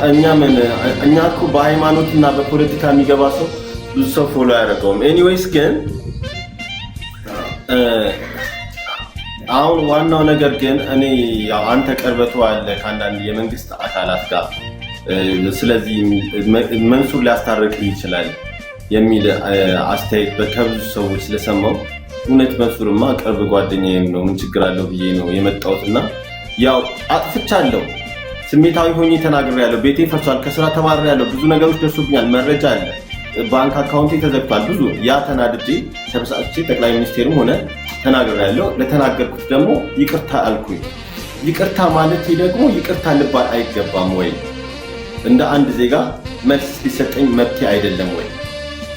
እኛ እኮ በሃይማኖትና በፖለቲካ የሚገባ ሰው ብዙ ሰው ፎሎ አያደርገውም። ኤኒዌይስ ግን አሁን ዋናው ነገር ግን እኔ ያው አንተ ቀርበቱ አለ ከአንዳንድ የመንግስት አካላት ጋር ስለዚህ መንሱር ሊያስታርቅ ይችላል የሚል አስተያየት ከብዙ ሰዎች ስለሰማው እውነት መንሱርማ ቅርብ ጓደኛዬም ነው ምን ችግር አለው ብዬ ነው የመጣሁትና ያው አጥፍቻለሁ ስሜታዊ ሆኜ ተናግሬያለሁ ቤቴ ፈርሷል ከስራ ተባረሬያለሁ ብዙ ነገሮች ደርሶብኛል መረጃ አለ ባንክ አካውንቴ ተዘግቷል ብዙ ያ ተናድጄ ተበሳጭቼ ጠቅላይ ሚኒስቴርም ሆነ ተናግሬያለሁ ለተናገርኩት ደግሞ ይቅርታ አልኩኝ ይቅርታ ማለት ደግሞ ይቅርታ ልባል አይገባም ወይ እንደ አንድ ዜጋ መልስ ሊሰጠኝ መብት አይደለም ወይ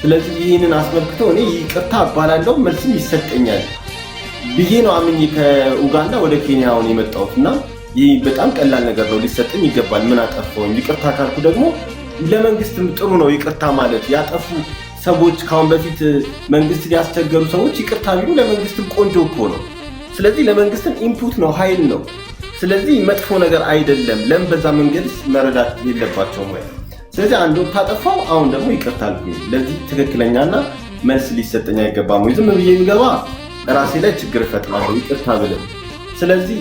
ስለዚህ ይህንን አስመልክቶ እኔ ይቅርታ አባላለሁ መልስም ይሰጠኛል ብዬ ነው አምኜ ከኡጋንዳ ወደ ኬንያ አሁን የመጣሁትና ይህ በጣም ቀላል ነገር ነው ሊሰጠኝ ይገባል ምን አጠፋሁኝ ይቅርታ ካልኩ ደግሞ ለመንግስትም ጥሩ ነው ይቅርታ ማለት ያጠፉ ሰዎች ካሁን በፊት መንግስት ሊያስቸገሩ ሰዎች ይቅርታ ቢሉ ለመንግስትም ቆንጆ እኮ ነው ስለዚህ ለመንግስትም ኢንፑት ነው ኃይል ነው ስለዚህ መጥፎ ነገር አይደለም ለምን በዛ መንገድ መረዳት የለባቸውም ወይ ስለዚህ አንዱ ታጠፋው አሁን ደግሞ ይቅርታ አልኩኝ ለዚህ ትክክለኛና መልስ ሊሰጠኝ አይገባም ወይ ዝም ብዬ ብገባ ራሴ ላይ ችግር ፈጥራለሁ ይቅርታ ብለው ስለዚህ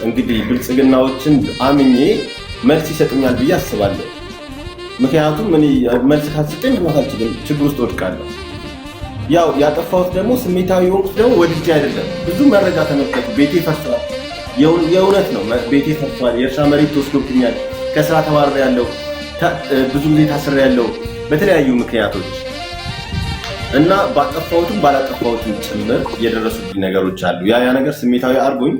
እንግዲህ ብልጽግናዎችን አምኜ መልስ ይሰጠኛል ብዬ አስባለሁ ምክንያቱም እኔ መልስ ካልሰጠኝ ማታችሁ ችግር ውስጥ ወድቃለሁ ያው ያጠፋሁት ደግሞ ስሜታዊ ሆንኩት ደግሞ ወድጄ አይደለም ብዙ መረጃ ተመልከቱ ቤቴ ፈርሷል የእውነት ነው ቤቴ ፈርሷል የእርሻ መሬት ተወስዶብኛል ከስራ ተባረሬያለሁ ብዙ ጊዜ ታስሬያለሁ በተለያዩ ምክንያቶች እና ባጠፋሁትም ባላጠፋሁትም ጭምር የደረሱብኝ ነገሮች አሉ ያ ነገር ስሜታዊ አርጎኝ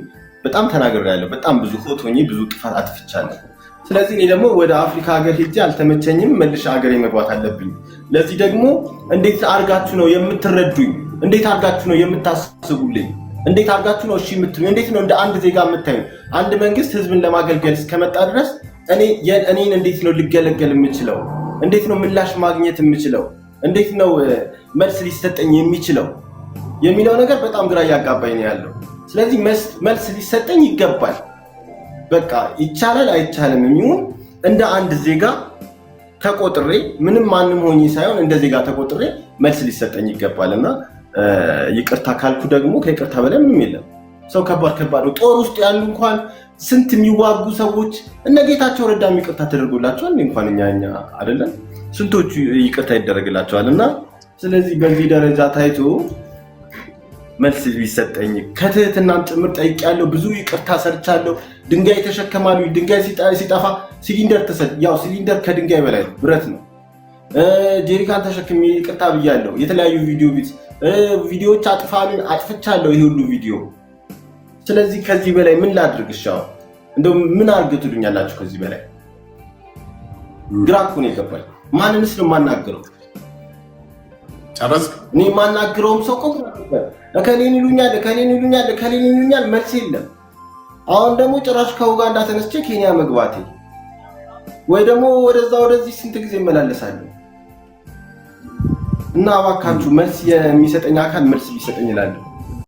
በጣም ተናግሬያለሁ በጣም ብዙ ሆኜ ብዙ ጥፋት አጥፍቻለሁ ስለዚህ እኔ ደግሞ ወደ አፍሪካ ሀገር ሄጄ አልተመቸኝም መልሼ ሀገሬ መግባት አለብኝ ለዚህ ደግሞ እንዴት አርጋችሁ ነው የምትረዱኝ እንዴት አርጋችሁ ነው የምታስቡልኝ እንዴት አርጋችሁ ነው እሺ የምትሉኝ እንዴት ነው እንደ አንድ ዜጋ የምታዩ አንድ መንግስት ህዝብን ለማገልገል እስከመጣ ድረስ እኔን እንዴት ነው ልገለገል የምችለው እንዴት ነው ምላሽ ማግኘት የምችለው እንዴት ነው መልስ ሊሰጠኝ የሚችለው የሚለው ነገር በጣም ግራ ያጋባኝ ነው ያለው ስለዚህ መልስ ሊሰጠኝ ይገባል በቃ ይቻላል አይቻልም የሚሆን እንደ አንድ ዜጋ ተቆጥሬ ምንም ማንም ሆኜ ሳይሆን እንደ ዜጋ ተቆጥሬ መልስ ሊሰጠኝ ይገባልና ይቅርታ ካልኩ ደግሞ ከይቅርታ በላይ ምንም የለም ሰው ከባድ ነው ጦር ውስጥ ያሉ እንኳን ስንት የሚዋጉ ሰዎች እነ ጌታቸው ረዳ ይቅርታ ተደርጎላቸዋል እንኳን እኛ አይደለም ስንቶቹ ይቅርታ ይደረግላቸዋልና ስለዚህ በዚህ ደረጃ ታይቶ መልስ ቢሰጠኝ ከትህትናም ጭምር ጠይቄያለሁ ብዙ ይቅርታ ሰርቻለሁ ድንጋይ ተሸከማሉ ድንጋይ ሲጠፋ ሲሊንደር ያው ሲሊንደር ከድንጋይ በላይ ብረት ነው ጄሪካን ተሸክሜ ይቅርታ ብያለሁ የተለያዩ ቪዲዮዎች አጥፍቻለሁ ይሄ ሁሉ ቪዲዮ ስለዚህ ከዚህ በላይ ምን ላድርግሻው እንደው ምን አርግቱልኛላችሁ ከዚህ በላይ ግራ እኮ ነው የገባኝ ማንንስ ነው ማናገረው ጨረስክ እኔ ማናገረውም ሰው ቆም ለከሌን ይሉኛል መልስ የለም አሁን ደግሞ ጭራሽ ከኡጋንዳ ተነስቼ ኬንያ መግባቴ ወይ ደግሞ ወደዚህ ስንት ጊዜ እመላለሳለሁ እና እባካችሁ መልስ የሚሰጠኝ አካል መልስ ቢሰጠኝ እላለሁ